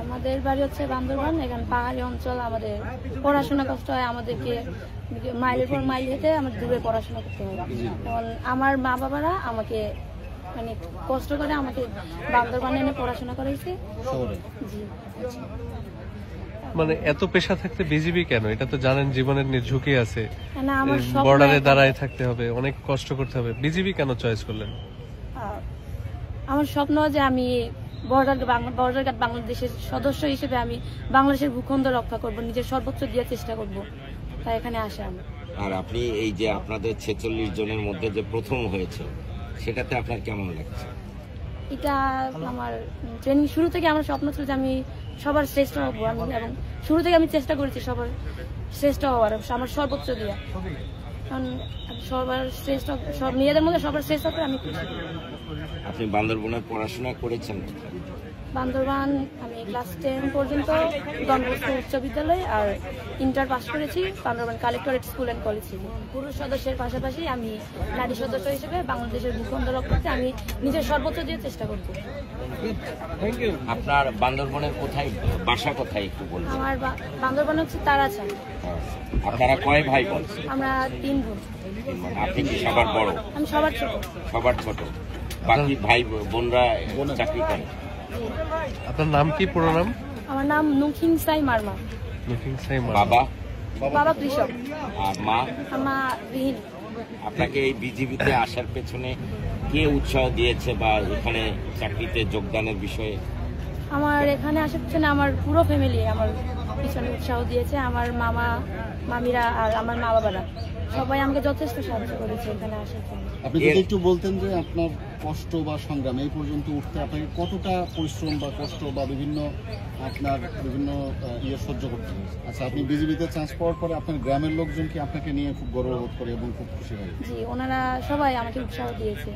আমাদের বাড়ি হচ্ছে বান্দরবান। এখানে পাহাড়ি অঞ্চল, আমাদের পড়াশোনা কষ্ট হয়, আমাদেরকে মাইলের পর মাইল হেঁটে আমাদের দূরে পড়াশোনা করতে হয়। যেমন আমার মা বাবারা আমাকে মানে কষ্ট করে আমাকে বান্দরবানে এনে পড়াশোনা করাইছে। জি। মানে এত পেশা থাকতে বিজিবি কেন? এটা তো জানেন জীবনের ঝুঁকি আছে, না, আমার বর্ডারে দাঁড়ায় থাকতে হবে, অনেক কষ্ট করতে হবে। বিজিবি কেন চয়েস করলেন? আমার স্বপ্ন যে আমি বর্ডার গার্ড বাংলাদেশের সদস্য হিসেবে আমি বাংলাদেশের ভূখণ্ড রক্ষা করব, নিজের সর্বোচ্চ দিয়ে চেষ্টা করব, তাই এখানে আসা আমি। আর আপনি এই যে আপনাদের 46 জনের মধ্যে যে প্রথম হয়েছে, সেটাতে আপনার কেমন লাগছে? এটা আমার ট্রেনিং শুরু থেকে আমার স্বপ্ন ছিল যে আমি সবার শ্রেষ্ঠ হব, এবং শুরু থেকে আমি চেষ্টা করেছি সবার শ্রেষ্ঠ হওয়ার, আমার সর্বোচ্চ দিয়ে। কারণ সবার শ্রেষ্ঠ, সব নিজেদের মধ্যে সবার শ্রেষ্ঠ করে আমি খুশি। আপনি বান্দরবনে পড়াশোনা করেছেন? বান্দরবান আমি ক্লাস 10 পর্যন্ত ডন বস্কো উচ্চ বিদ্যালয় আর ইন্টার পাস করেছি Bandarban collectorate school and college থেকে। পুরুষ সদস্যের পাশাপাশি আমি নারী সদস্য হিসেবে বাংলাদেশের ভূখণ্ড রক্ষাতে আমি নিজের সর্বোচ্চ দিয়ে চেষ্টা করব। আপনার বান্দরবনের কোথায় বাসা, কোথায় একটু বলবেন? আমার বান্দরবান হচ্ছে তারাছান। আপনারা কয় ভাই বোন? আমরা 3 বোন। আপনি কি সবার বড়? আমি সবার ছোট। সবার ছোট। বাকি ভাই বোনরা চাকরি করে? আপনার নাম কি, পুরো নাম? আমার নাম নুখিং সাই মারমা। বাবা? বাবা কৃষক। আর মা? মা গৃহিণী। আপনাকে এই বিজিবিতে আসার পেছনে কে উৎসাহ দিয়েছে বা এখানে চাকরিতে যোগদানের বিষয়ে? আমার এখানে আসার পিছনে আমার পুরো ফ্যামিলি আমার পিছনে উৎসাহ দিয়েছে। আমার মামা মামিরা আর আমার মা বাবারা সবাই আমাকে যথেষ্ট সাহায্য করেছে এখানে আসার জন্য। আপনি যদি একটু বলতেন যে আপনার কষ্ট বা সংগ্রাম এই পর্যন্ত উঠতে আপনাকে কতটা পরিশ্রম বা কষ্ট বা বিভিন্ন সহ্য করতে হয়েছে? আচ্ছা, আপনি বিজিবিতে চান্স পাওয়ার পরে আপনার গ্রামের লোকজন কি আপনাকে নিয়ে খুব গর্ববোধ করে এবং খুব খুশি হয়? জি, ওনারা সবাই আমাকে উৎসাহ দিয়েছে।